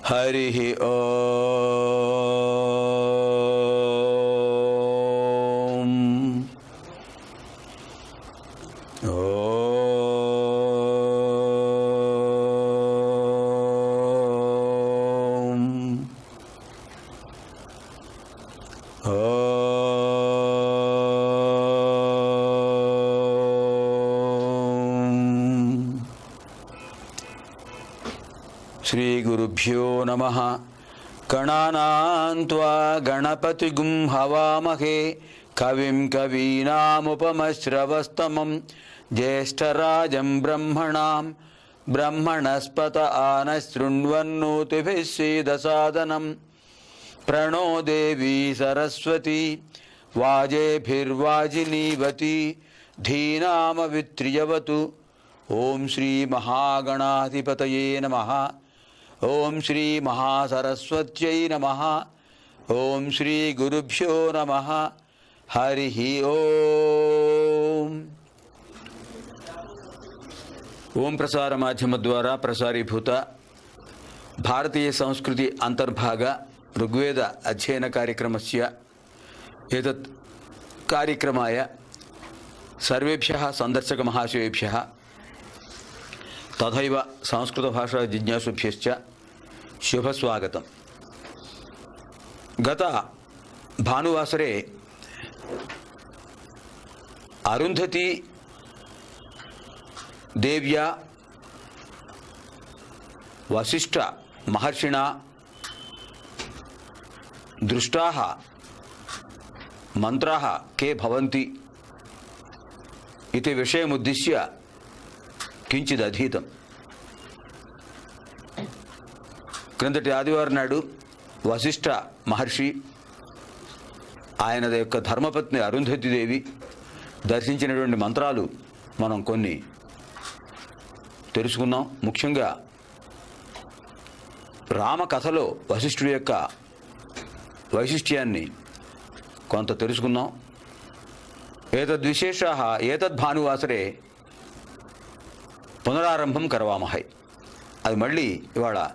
హరి ఓం. ఓం. శ్రీ గురుభ్యో నమః. గణానాం త్వా గణపతిగుం హవామహే కవిం కవీనాముపమశ్రవస్తమం జ్యేష్ఠరాజం బ్రహ్మణాం బ్రహ్మణస్పత ఆనశృణ్వన్నోతిభిः सीदसादनं प्रणो देवी सरस्वती वाजेभिर्वाजिनीवती धीनामवित्र्यवतु. ओम श्री महागणाधिपतये नमः. ओम श्री महासरस्वत्यै नमः. ओम श्री गुरुभ्यो नमः. हरि ओम. ओम प्रसार माध्यम द्वारा प्रसारीभूत भारतीय संस्कृति अंतर्भाग ऋग्वेद अध्ययन कार्यक्रमस्य एतत् कार्यक्रमाय सर्वेभ्यः संदर्शक महाशयेभ्यः तथैव संस्कृतभाषा जिज्ञासुभ्यश्च शुभस्वागतम्. गत भानुवासरे अरुन्धती देव्या वसिष्ठ महर्षिणा दृष्टाः मंत्राः के भवन्ति इति विषयमुद्दिश्य किंचिदधीतं. క్రిందటి ఆదివారం నాడు వశిష్ఠ మహర్షి ఆయన యొక్క ధర్మపత్ని అరుంధతి దేవి దర్శించినటువంటి మంత్రాలు మనం కొన్ని తెలుసుకున్నాం. ముఖ్యంగా రామకథలో వశిష్ఠుడి యొక్క వైశిష్ట్యాన్ని కొంత తెలుసుకున్నాం. ఏతద్విశేషాः ఏతద్భానువాసరే పునరారంభం కరవామహై. అది మళ్ళీ ఇవాళ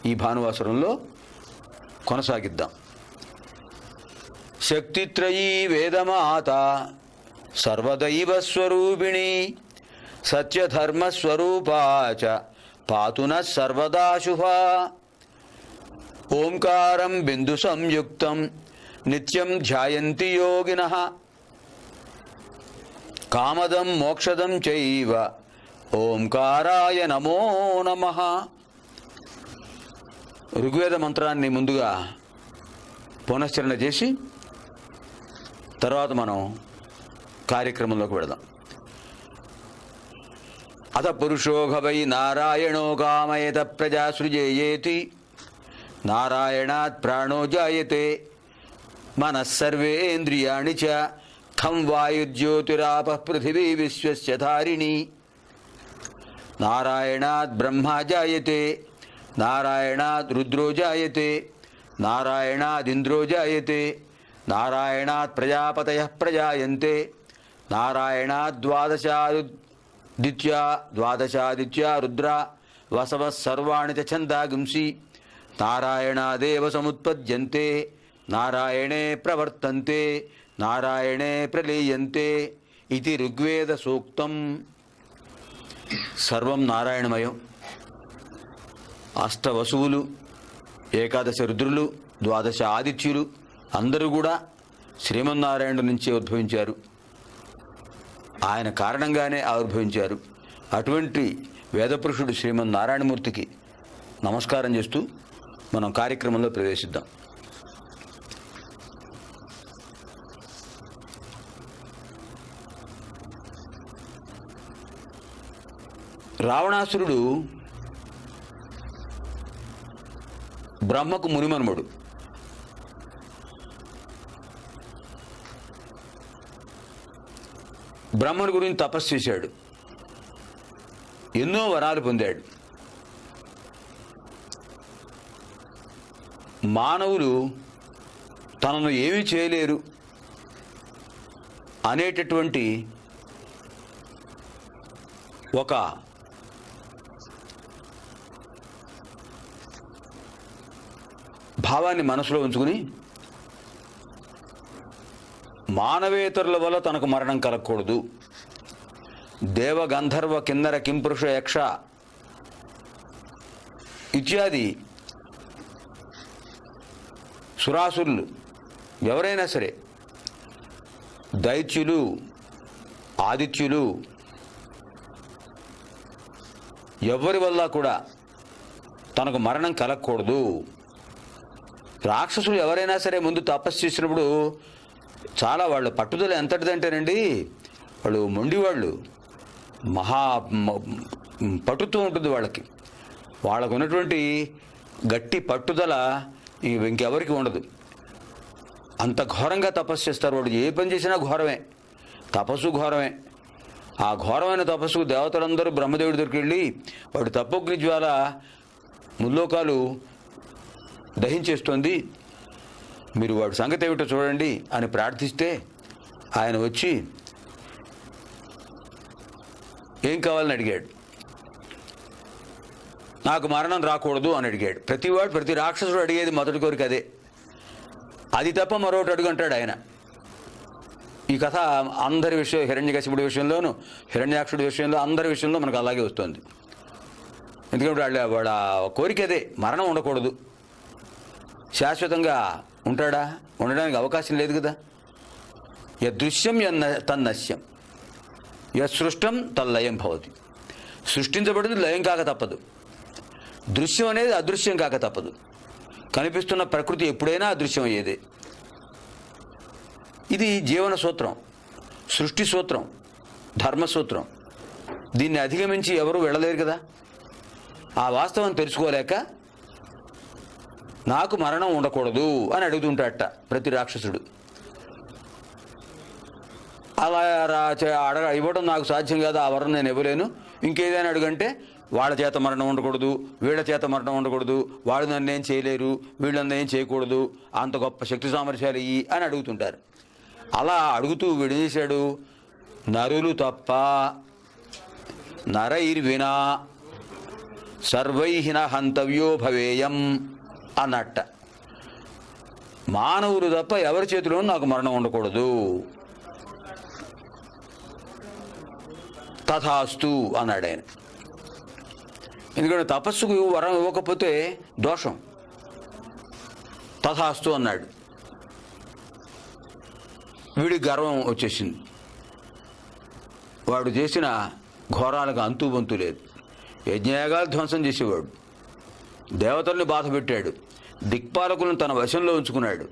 ఈ భానువాసరంలో కొనసాగిద్దాం. శక్తిత్రయీ వేదమాత సర్వదైవస్వరూపిణి సత్యధర్మస్వరూపా చ పాతున సర్వదా శుభా. ఓంకారం బిందు సంయుక్తం నిత్యం ధ్యాయంతి యోగినః కామదం మోక్షదం చైవ ఓంకారాయ నమో నమః. ఋగ్వేద మంత్రాన్ని ముందుగా పునశ్చరణ చేసి తర్వాత మనం కార్యక్రమంలోకి వెళదాం. అత పురుషోఘ వై నారాయణో కామయత ప్రజా సృజేయేతి నారాయణాత్ ప్రాణో జాయతే మనస్సర్వేంద్రియాణి చ ఖం వాయుర్జ్యోతిరాపః పృథివీ విశ్వస్య ధారిణి. నారాయణాత్ బ్రహ్మ జాయతే నారాయణాత్ రుద్రో జాయతే నారాయణాదింద్రో జాయతే నారాయణాత్ ప్రజాపతయః ప్రజాయంతే నారాయణాత్ ద్వాదశాదిత్యా రుద్ర వసవః సర్వాణి చ ఛందాగుంసి నారాయణాదేవ సముత్పద్యంతే నారాయణే ప్రవర్తంతే నారాయణే ప్రలీయంతే ఇది ఋగ్వేద సూక్తం. సర్వం నారాయణమయం. అష్టవసువులు, ఏకాదశ రుద్రులు, ద్వాదశ ఆదిత్యులు అందరూ కూడా శ్రీమన్నారాయణుడి నుంచే ఉద్భవించారు. ఆయన కారణంగానే ఆవిర్భవించారు. అటువంటి వేదపురుషుడు శ్రీమన్నారాయణమూర్తికి నమస్కారం చేస్తూ మనం కార్యక్రమంలో ప్రవేశిద్దాం. రావణాసురుడు బ్రహ్మకు మునిమనుమడు. బ్రహ్మను గురించి తపస్సు చేశాడు. ఎన్నో వరాలు పొందాడు. మానవులు తనను ఏమీ చేయలేరు అనేటటువంటి ఒక భావాన్ని మనసులో ఉంచుకుని మానవేతరుల వల్ల తనకు మరణం కలగకూడదు. దేవ గంధర్వ కిన్నర కింపురుష యక్ష ఇత్యాది సురాసురులు ఎవరైనా సరే, దైత్యులు, ఆదిత్యులు, ఎవరి వల్ల కూడా తనకు మరణం కలగకూడదు. రాక్షసులు ఎవరైనా సరే ముందు తపస్సు చేసినప్పుడు చాలా వాళ్ళ పట్టుదల ఎంతటిదంటేనండి, వాళ్ళు మొండివాళ్ళు, మహా పట్టుతూ ఉంటుంది వాళ్ళకి. వాళ్ళకు ఉన్నటువంటి గట్టి పట్టుదల ఇంకెవరికి ఉండదు. అంత ఘోరంగా తపస్సు చేస్తారు. వాడు ఏ పని చేసినా ఘోరమే, తపస్సు ఘోరమే. ఆ ఘోరమైన తపస్సుకు దేవతలందరూ బ్రహ్మదేవుడి దగ్గరికి వెళ్ళి వాడు తపోగ్ని జ్వాల ముల్లోకాలు దహించేస్తోంది, మీరు వాడి సంగతి ఏమిటో చూడండి అని ప్రార్థిస్తే ఆయన వచ్చి ఏం కావాలని అడిగాడు. నాకు మరణం రాకూడదు అని అడిగాడు. ప్రతి రాక్షసుడు అడిగేది మొదటి కోరిక అదే. అది తప్ప మరొకటి అడుగు అంటాడు ఆయన. ఈ కథ అందరి విషయం, హిరణ్యకశిపుడి విషయంలోనూ హిరణ్యాక్షుడి విషయంలో అందరి విషయంలో మనకు అలాగే వస్తుంది. ఎందుకంటే వాళ్ళ కోరిక అదే, మరణం ఉండకూడదు. శాశ్వతంగా ఉంటాడా? ఉండడానికి అవకాశం లేదు కదా. యదృశ్యం తన్నశ్యం, యసృష్టం తల్లయం భవతి. సృష్టించబడింది లయం కాక తప్పదు. దృశ్యం అనేది అదృశ్యం కాక తప్పదు. కనిపిస్తున్న ప్రకృతి ఎప్పుడైనా అదృశ్యం అయ్యేదే. ఇది జీవన సూత్రం, సృష్టి సూత్రం, ధర్మసూత్రం. దీన్ని అధిగమించి ఎవరూ వెళ్ళలేరు కదా. ఆ వాస్తవం తెలుసుకోలేక నాకు మరణం ఉండకూడదు అని అడుగుతుంటాడట ప్రతి రాక్షసుడు. అలా ఇవ్వడం నాకు సాధ్యం కాదు, ఆ వరం నేను ఇవ్వలేను, ఇంకేదైనా అడుగంటే వాళ్ళ చేత మరణం ఉండకూడదు, వీళ్ళ చేత మరణం ఉండకూడదు, వాళ్ళు నన్ను ఏం చేయలేరు, వీళ్ళు నన్ను ఏం చేయకూడదు, అంత గొప్ప శక్తి సామర్థ్యాలు ఇయ్యి అని అడుగుతుంటారు. అలా అడుగుతూ వీడు చేశాడు, నరులు తప్ప నరైర్వినా సర్వైహిన హంతవ్యో భవేయం అన్నట్ట. మానవులు తప్ప ఎవరి చేతిలోనూ నాకు మరణం ఉండకూడదు. తథాస్తు అన్నాడు ఆయన. ఎందుకంటే తపస్సుకు వరం ఇవ్వకపోతే దోషం. తథాస్తు అన్నాడు. వీడికి గర్వం వచ్చేసింది. వాడు చేసిన ఘోరాలకు అంతు లేదు. యజ్ఞయాగాలు ధ్వంసం చేసేవాడు, దేవతల్ని బాధ పెట్టాడు, దిక్పాలకులను తన వశంలో ఉంచుకున్నాడు,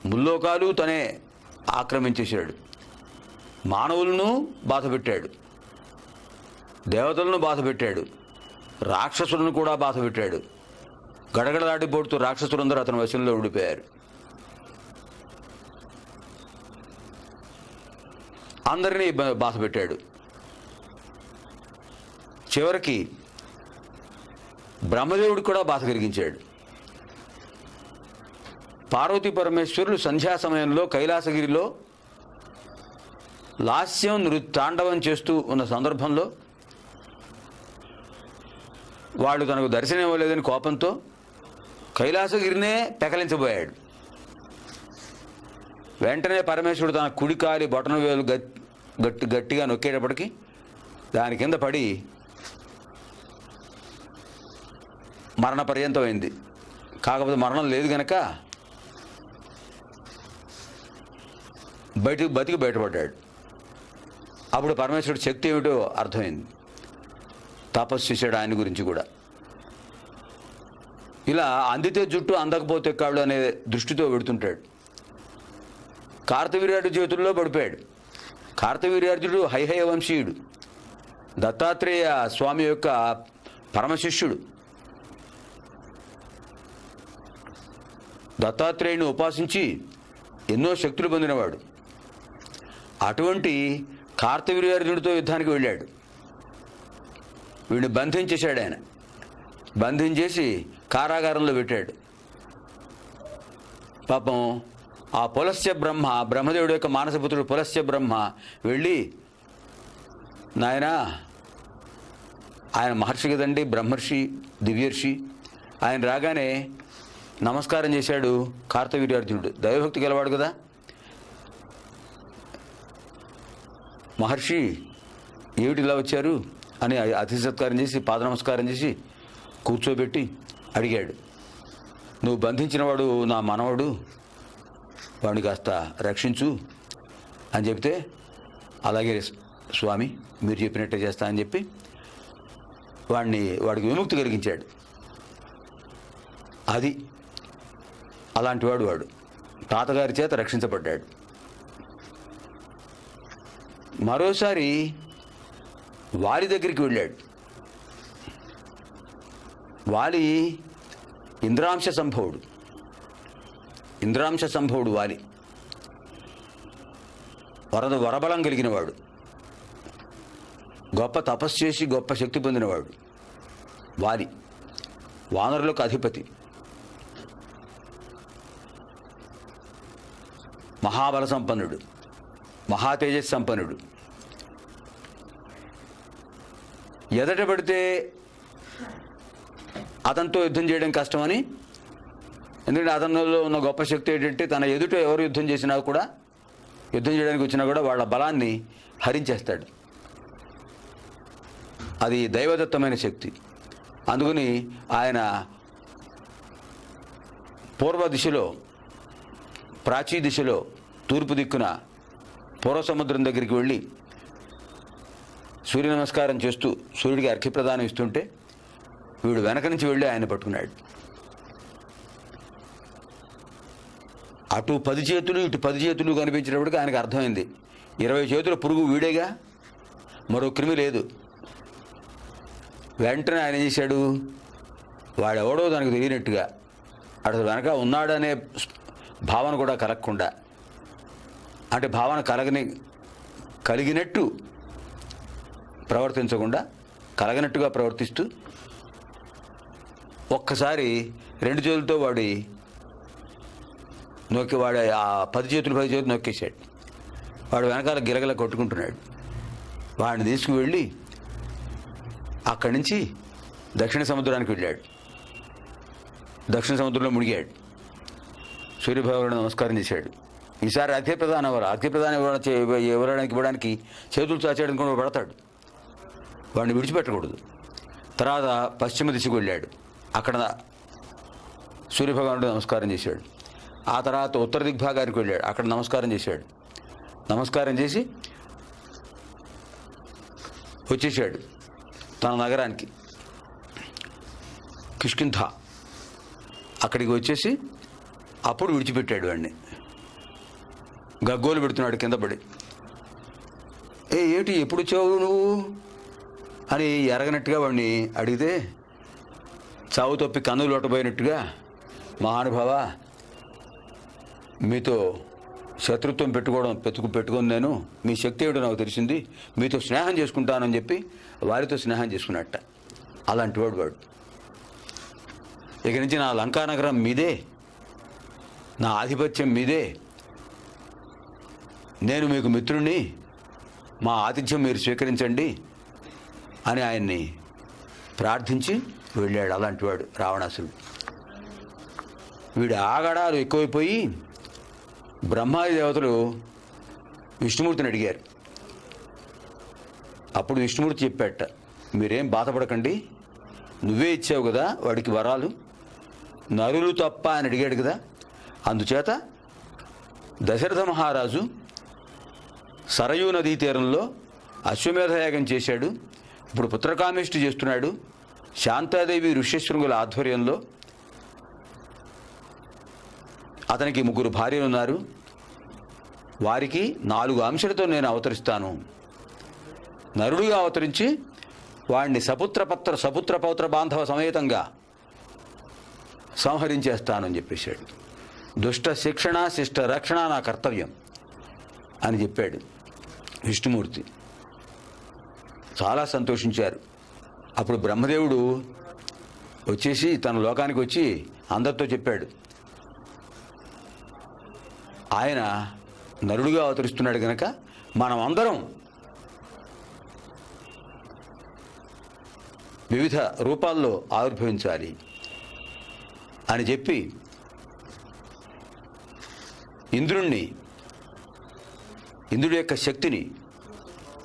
ముల్లోకాలు తనే ఆక్రమించేశాడు, మానవులను బాధ పెట్టాడు, దేవతలను బాధ పెట్టాడు, రాక్షసులను కూడా బాధ పెట్టాడు. గడగడలాడిపోడుతూ రాక్షసులందరూ అతని వశంలో ఉండిపోయారు. అందరినీ బాధ పెట్టాడు. చివరికి బ్రహ్మదేవుడికి కూడా బాధ కలిగించాడు. పార్వతీ పరమేశ్వరులు సంధ్యా సమయంలో కైలాసగిరిలో లాస్యం తాండవం చేస్తూ ఉన్న సందర్భంలో వాళ్ళు తనకు దర్శనం ఇవ్వలేదని కోపంతో కైలాసగిరినే పెకలించబోయాడు. వెంటనే పరమేశ్వరుడు తన కుడికాలి బొటన వేలు గట్టిగా నొక్కేటప్పటికి దాని కింద పడి మరణ పర్యంతమైంది. కాకపోతే మరణం లేదు గనక బతికి బయటపడ్డాడు. అప్పుడు పరమేశ్వరుడు శక్తి ఏమిటో అర్థమైంది. తపస్సు చేశాడు ఆయన గురించి కూడా. ఇలా అందితే జుట్టు అందకపోతే కాళ్ళు అనే దృష్టితో పెడుతుంటాడు. కార్తవీర్యార్జుడు చేతుల్లో పడిపోయాడు. కార్తవీర్యార్జుడు హైహయ వంశీయుడు, దత్తాత్రేయ స్వామి యొక్క పరమశిష్యుడు. దత్తాత్రేయుని ఉపాసించి ఎన్నో శక్తులు పొందినవాడు. అటువంటి కార్తవీర్యార్జునుడితో యుద్ధానికి వెళ్ళాడు. వీడిని బంధించేశాడు ఆయన. బంధించేసి కారాగారంలో పెట్టాడు. పాపం ఆ పులస్య బ్రహ్మ, బ్రహ్మదేవుడి యొక్క మానసపుత్రుడు పులస్య బ్రహ్మ వెళ్ళి, నాయనా, ఆయన మహర్షి కదండి, బ్రహ్మర్షి, దివ్యర్షి, ఆయన రాగానే నమస్కారం చేశాడు కార్తవీర్యార్జునుడు. దైవభక్తి గలవాడు కదా. మహర్షి ఏమిటి ఇలా వచ్చారు అని అతిథి సత్కారం చేసి పాద నమస్కారం చేసి కూర్చోబెట్టి అడిగాడు, నువ్వు బంధించినవాడు నా మనవడు, వాడిని కాస్త రక్షించు అని చెప్తే, అలాగే స్వామి మీరు చెప్పినట్టే చేస్తా అని చెప్పి వాడికి విముక్తి కలిగించాడు. అది అలాంటివాడు వాడు. తాతగారి చేత రక్షించబడ్డాడు. మరోసారి వాలి దగ్గరికి వెళ్ళాడు. వాలి ఇంద్రాంశ సంభవుడు వాలి. వరబలం కలిగినవాడు, గొప్ప తపస్సు చేసి గొప్ప శక్తి పొందినవాడు వాలి. వానరులకు అధిపతి, మహాబల సంపన్నుడు, మహాతేజస్ సంపన్నుడు. ఎదట పడితే అతనితో యుద్ధం చేయడం కష్టమని, ఎందుకంటే అతనిలో ఉన్న గొప్ప శక్తి ఏంటంటే తన ఎదుట ఎవరు యుద్ధం చేయడానికి వచ్చినా కూడా వాళ్ళ బలాన్ని హరించేస్తాడు. అది దైవదత్తమైన శక్తి. అందుకని ఆయన పూర్వ దిశలో, ప్రాచీ దిశలో, తూర్పు దిక్కున పూర్వ సముద్రం దగ్గరికి వెళ్ళి సూర్య నమస్కారం చేస్తూ సూర్యుడికి అర్ఘ్యప్రదానం ఇస్తుంటే వీడు వెనక నుంచి వెళ్ళి ఆయన పట్టుకున్నాడు. అటు 10 చేతులు ఇటు 10 చేతులు కనిపించినప్పటికీ ఆయనకు అర్థమైంది, 20 చేతుల పురుగు వీడేగా, మరో క్రిమి లేదు. వెంటనే ఆయన ఏం చేశాడు, వాడెవడో దానికి తెలియనట్టుగా, అటు వెనక ఉన్నాడనే భావన కూడా కలగకుండా, అంటే భావన కలిగినట్టు ప్రవర్తించకుండా కలగనట్టుగా ప్రవర్తిస్తూ ఒక్కసారి 2 చేతులతో వాడు ఆ 10 చేతులు నొక్కేశాడు. వాడు వెనకాల గిలగల కొట్టుకుంటున్నాడు. వాడిని తీసుకువెళ్ళి అక్కడి నుంచి దక్షిణ సముద్రానికి వెళ్ళాడు. దక్షిణ సముద్రంలో మునిగాడు. సూర్యభగవానుడు నమస్కారం చేశాడు. ఈసారి అర్ఘ్యప్రదానం ఇవ్వడానికి చేతులు చాచాడు అనుకుని పడతాడు. వాడిని విడిచిపెట్టకూడదు. తర్వాత పశ్చిమ దిశకు వెళ్ళాడు. అక్కడ సూర్యభగవానుడు నమస్కారం చేశాడు. ఆ తర్వాత ఉత్తర దిగ్భాగానికి వెళ్ళాడు. అక్కడ నమస్కారం చేశాడు. నమస్కారం చేసి వచ్చేసాడు తన నగరానికి, కిష్కింధ. అక్కడికి వచ్చేసి అప్పుడు విడిచిపెట్టాడు వాడిని. గగ్గోలు పెడుతున్నాడు కింద పడి. ఏంటి ఎప్పుడు వచ్చావు నువ్వు అని ఎరగనట్టుగా వాడిని అడిగితే, చావు తప్పి కన్నులు లోటపోయినట్టుగా, మహానుభావ మీతో శత్రుత్వం పెట్టుకొని నేను మీ శక్తి ఏమిటో నాకు తెలిసింది, మీతో స్నేహం చేసుకుంటానని చెప్పి వారితో స్నేహం చేసుకున్నట్ట. అలాంటి వాడు. ఇక నుంచి నా లంకానగరం మీదే, నా ఆధిపత్యం మీదే, నేను మీకు మిత్రుణ్ణి, మా ఆతిథ్యం మీరు స్వీకరించండి అని ఆయన్ని ప్రార్థించి వెళ్ళాడు. అలాంటి వాడు రావణాసురుడు. వీడి ఆగడాలు ఎక్కువైపోయి బ్రహ్మాది దేవతలు విష్ణుమూర్తిని అడిగారు. అప్పుడు విష్ణుమూర్తి చెప్పాట, మీరేం బాధపడకండి, నువ్వే ఇచ్చావు కదా వాడికి వరాలు, నరులు తప్ప అని అడిగాడు కదా, అందుచేత దశరథ మహారాజు సరయూ నదీ తీరంలో అశ్వమేధయాగం చేశాడు. ఇప్పుడు పుత్రకామేష్టి చేస్తున్నాడు. శాంతాదేవి ఋష్యశృంగుల ఆధ్వర్యంలో అతనికి 3 భార్యలు ఉన్నారు. వారికి 4 అంశాలతో నేను అవతరిస్తాను. నరుడుగా అవతరించి వాడిని సపుత్ర పౌత్ర బాంధవ సమేతంగా సంహరించేస్తానని చెప్పేశాడు. దుష్ట శిక్షణ శిష్ట రక్షణ నా కర్తవ్యం అని చెప్పాడు విష్ణుమూర్తి. చాలా సంతోషించారు. అప్పుడు బ్రహ్మదేవుడు వచ్చేసి తన లోకానికి వచ్చి అందరితో చెప్పాడు, ఆయన నరుడుగా అవతరిస్తున్నాడు కనుక మనం అందరం వివిధ రూపాల్లో ఆవిర్భవించాలి అని చెప్పి ఇంద్రుడి యొక్క శక్తిని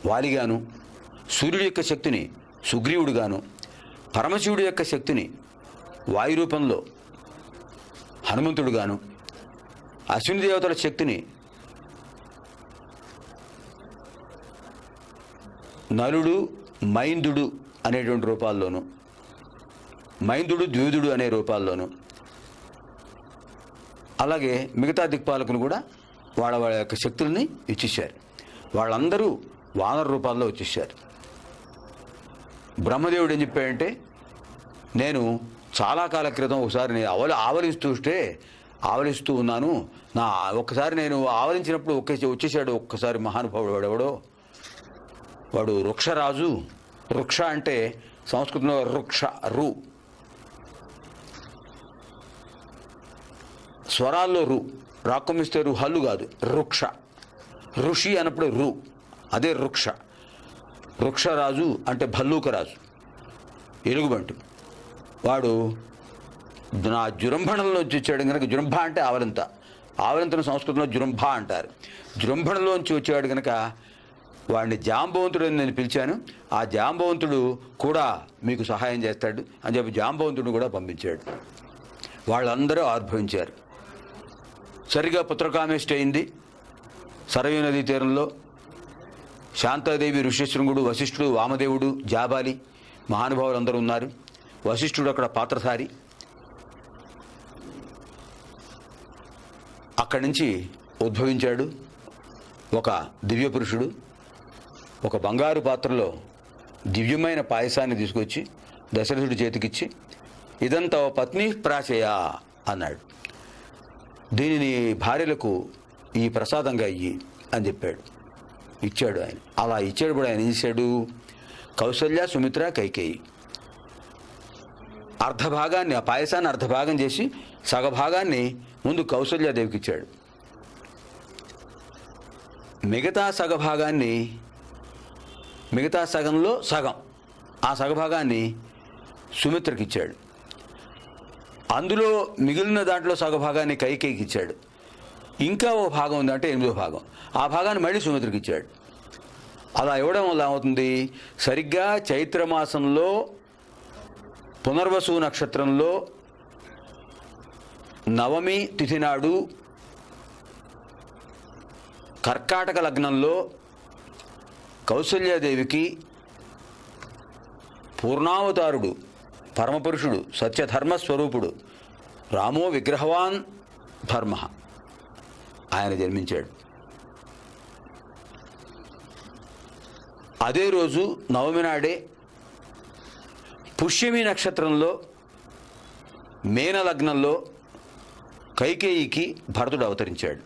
వాలిగాను, సూర్యుడి యొక్క శక్తిని సుగ్రీవుడుగాను, పరమశివుడి యొక్క శక్తిని వాయు రూపంలో హనుమంతుడుగాను, అశ్విని దేవతల శక్తిని నలుడు, మైందుడు అనేటువంటి రూపాల్లోనూ, మైందుడు, ద్విధుడు అనే రూపాల్లోనూ, అలాగే మిగతా దిక్పాలకులు కూడా వాళ్ళ యొక్క శక్తుల్ని ఇచ్చేశారు. వాళ్ళందరూ వానర రూపాల్లో వచ్చేసారు. బ్రహ్మదేవుడు ఏం చెప్పాడంటే, నేను చాలా కాల క్రితం ఒకసారి నేను ఆవలిస్తూ ఉన్నాను. ఒక్కసారి నేను ఆవలించినప్పుడు వచ్చేసాడు ఒక్కసారి మహానుభావుడు. వాడు వృక్షరాజు. వృక్ష అంటే సంస్కృతంలో రు, స్వరాల్లో రు, రాకొమ్మిస్తే రు, హల్లు కాదు, వృక్ష. ఋషి అన్నప్పుడు రు, అదే వృక్ష. వృక్షరాజు అంటే భల్లూకరాజు, ఎలుగుబంటు. వాడు నా జృంభణంలోంచి వచ్చాడు కనుక, జృంభ అంటే ఆవలింత, ఆవలింతను సంస్కృతంలో జృంభ అంటారు. జృంభణంలోంచి వచ్చాడు కనుక వాడిని జాంబవంతుడు అని నేను పిలిచాను. ఆ జాంబవంతుడు కూడా మీకు సహాయం చేస్తాడు అని చెప్పి జాంబవంతుడిని కూడా పంపించాడు. వాళ్ళందరూ ఆవిర్భవించారు. సరిగా పుత్రకామేష్టి అయింది. సరయూ నదీ తీరంలో శాంతాదేవి, ఋష్యశృంగుడు, వశిష్ఠుడు, వామదేవుడు, జాబాలి మహానుభావులు అందరూ ఉన్నారు. వశిష్ఠుడు అక్కడ పాత్రధారి. అక్కడి నుంచి ఉద్భవించాడు ఒక దివ్య పురుషుడు. ఒక బంగారు పాత్రలో దివ్యమైన పాయసాన్ని తీసుకొచ్చి దశరథుడి చేతికిచ్చి, ఇదంతా పత్ని ప్రాశయ అన్నాడు. దీనిని భార్యలకు ఈ ప్రసాదంగా ఇయ్యి అని చెప్పాడు. ఇచ్చాడు ఆయన. అలా ఇచ్చాడు కూడా ఆయన ఏం చేశాడు, కౌసల్య, సుమిత్ర, కైకేయి అర్ధభాగాన్ని, ఆ పాయసాన్ని అర్ధభాగం చేసి సగభాగాన్ని ముందు కౌసల్యాదేవికి ఇచ్చాడు. మిగతా సగభాగాన్ని, మిగతా సగంలో సగం, ఆ సగభాగాన్ని సుమిత్రకి ఇచ్చాడు. అందులో మిగిలిన దాంట్లో సగభాగాన్ని కైకేయికి ఇచ్చాడు. ఇంకా ఓ భాగం ఉందంటే 8వ భాగం, ఆ భాగాన్ని మళ్ళీ సుమిత్రకి ఇచ్చాడు. అలా ఇవ్వడం వల్ల ఏమవుతుంది, సరిగ్గా చైత్రమాసంలో పునర్వసు నక్షత్రంలో నవమి తిథి నాడు కర్కాటక లగ్నంలో కౌసల్యాదేవికి పూర్ణావతారుడు, పరమపురుషుడు, సత్యధర్మస్వరూపుడు, రామో విగ్రహవాన్ ధర్మ ఆయన జన్మించాడు. అదే రోజు నవమి నాడే పుష్యమి నక్షత్రంలో మేన లగ్నంలో కైకేయికి భరతుడు అవతరించాడు.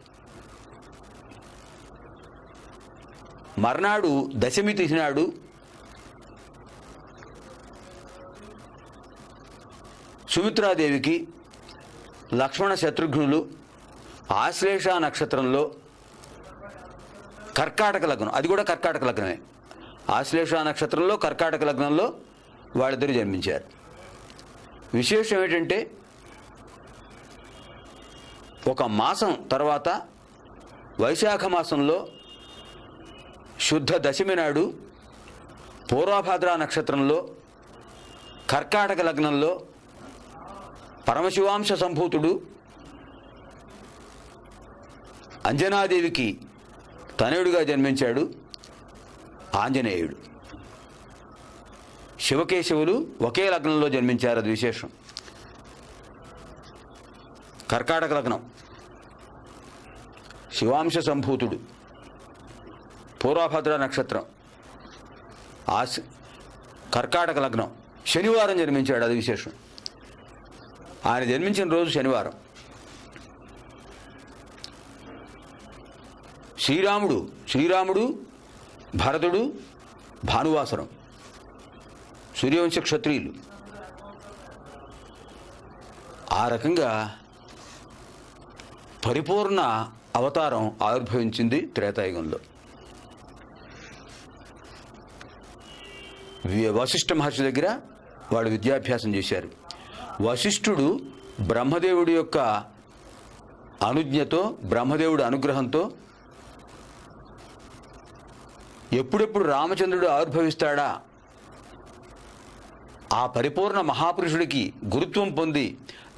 మర్నాడు దశమి తిథి నాడు సుమిత్రాదేవికి లక్ష్మణ శత్రుఘ్నులు ఆశ్లేష నక్షత్రంలో కర్కాటక లగ్నం, అది కూడా కర్కాటక లగ్నమే, ఆశ్లేష నక్షత్రంలో కర్కాటక లగ్నంలో వాళ్ళిద్దరూ జన్మించారు. విశేషం ఏంటంటే, ఒక మాసం తర్వాత వైశాఖ మాసంలో శుద్ధ దశమి నాడు పూర్వభాద్ర నక్షత్రంలో కర్కాటక లగ్నంలో పరమశివాంశ సంభూతుడు అంజనాదేవికి తనయుడిగా జన్మించాడు ఆంజనేయుడు. శివకేశవులు ఒకే లగ్నంలో జన్మించారు, అది విశేషం. కర్కాటక లగ్నం, శివాంశ సంభూతుడు, పూర్వభద్ర నక్షత్రం, కర్కాటక లగ్నం, శనివారం జన్మించాడు, అది విశేషం. ఆయన జన్మించిన రోజు శనివారం. శ్రీరాముడు, భరతుడు, భానువాసరం, సూర్యవంశ క్షత్రియులు. ఆ రకంగా పరిపూర్ణ అవతారం ఆవిర్భవించింది త్రేతాయుగంలో. వశిష్ఠ మహర్షి దగ్గర వాళ్ళు విద్యాభ్యాసం చేశారు. వశిష్ఠుడు బ్రహ్మదేవుడి యొక్క అనుజ్ఞతో బ్రహ్మదేవుడి అనుగ్రహంతో ఎప్పుడెప్పుడు రామచంద్రుడు ఆవిర్భవిస్తాడా, ఆ పరిపూర్ణ మహాపురుషుడికి గురుత్వం పొంది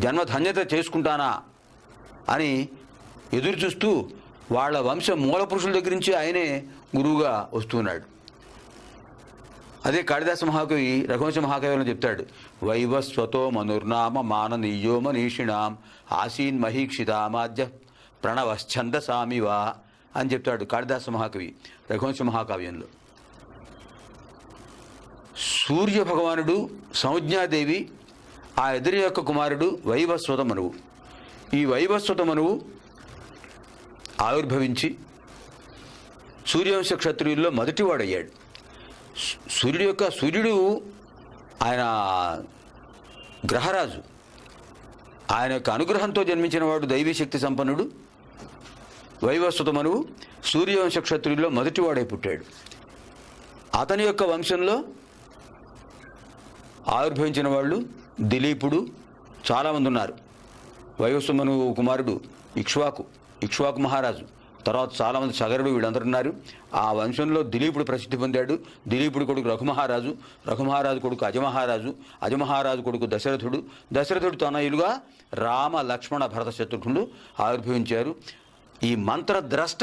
జన్మధన్యత చేసుకుంటానా అని ఎదురు చూస్తూ వాళ్ళ వంశ మూల పురుషుల దగ్గర నుంచి ఆయనే గురువుగా వస్తున్నాడు. అదే కాళిదాస మహాకవి రఘువంశ మహాకవిలో చెప్తాడు, వైవస్వతో మనుర్నామ మాననీయో మనీషిణాం ఆసీన్ మహీక్షితామాద్య ప్రణవశ్చందసామివా అని చెప్తాడు కాళిదాస మహాకవి రఘువంశ మహాకావ్యంలో. సూర్య భగవానుడు సంజ్ఞాదేవి ఆ ఇద్దరి యొక్క కుమారుడు వైవస్వత మనువు. ఈ వైవస్వత మనువు ఆవిర్భవించి సూర్యవంశ క్షత్రియుల్లో మొదటివాడయ్యాడు. సూర్యుడు ఆయన గ్రహరాజు. ఆయన యొక్క అనుగ్రహంతో జన్మించిన వాడు దైవీ శక్తి సంపన్నుడు. వైవస్వత మనువు సూర్యవంశ క్షత్రియుల్లో మొదటివాడై పుట్టాడు. అతని యొక్క వంశంలో ఆవిర్భవించిన వాళ్ళు దిలీపుడు చాలామంది ఉన్నారు. వైవస్వత మనువు కుమారుడు ఇక్ష్వాకు మహారాజు, తర్వాత చాలామంది సగరుడు, వీళ్ళందరూ ఉన్నారు. ఆ వంశంలో దిలీపుడు ప్రసిద్ధి పొందాడు. దిలీపుడు కొడుకు రఘుమహారాజు కొడుకు అజమహారాజు కొడుకు దశరథుడు తనయులుగా రామ లక్ష్మణ భరత శత్రుఘ్నుడు ఆవిర్భవించారు. ఈ మంత్రద్రష్ట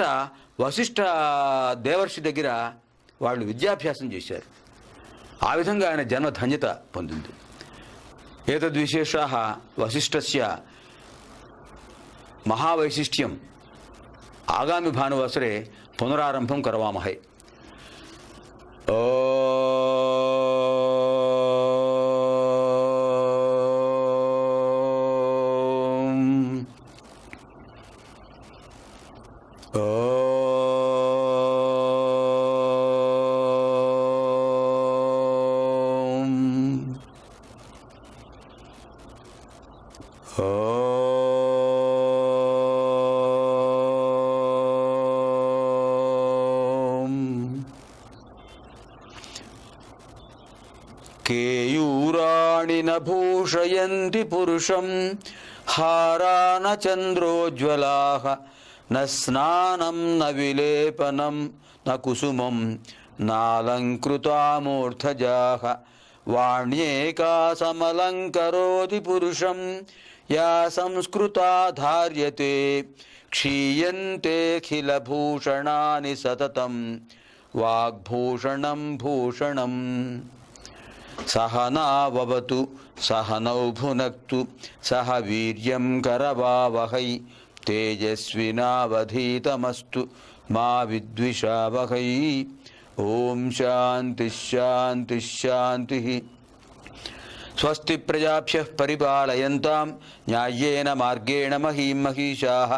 వశిష్ఠ దేవర్షి దగ్గర వాళ్ళు విద్యాభ్యాసం చేశారు. ఆ విధంగా ఆయన జన్మధన్యత పొందింది. ఏతద్విశేషాః వశిష్ఠస్య మహావైశిష్ట్యం ఆగామి భానువాసరే పునరారంభం కరవామహై. కేయూరాణి న భూషయంతి పురుషం హారాన చంద్రోజ్వలాః న స్నానం న విలేపనం న కుసుమం నాలంకృతా మూర్ధజాః వాణ్యేకా సమలంకరోతి పురుషం యా సంస్కృతా ధార్యతే క్షీయంతేఖిలభూషణాని సతతం వాగ్భూషణం భూషణం. సహనావవతు సహనౌ భునక్తు సహ వీర్యం కరవావహై తేజస్వినావధీతమస్తు మా విద్విషావహై. ఓం శాంతి శాంతి శాంతి. స్వస్తి ప్రజాభ్యః పరిపాలయంతాం న్యాయేన మార్గేణ మహీం మహీషాః.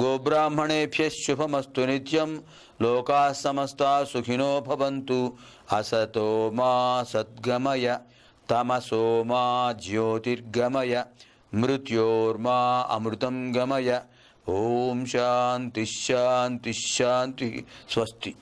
గోబ్రాహ్మణేభ్యః శుభమస్తు నిత్యం. లోకాః సమస్తాః సుఖినో భవంతు. అసతో మా సద్గమయ తమసో మా జ్యోతిర్గమయ మృత్యోర్మా అమృతం గమయ. ఓం శాంతి శాంతి శాంతి. స్వస్తి.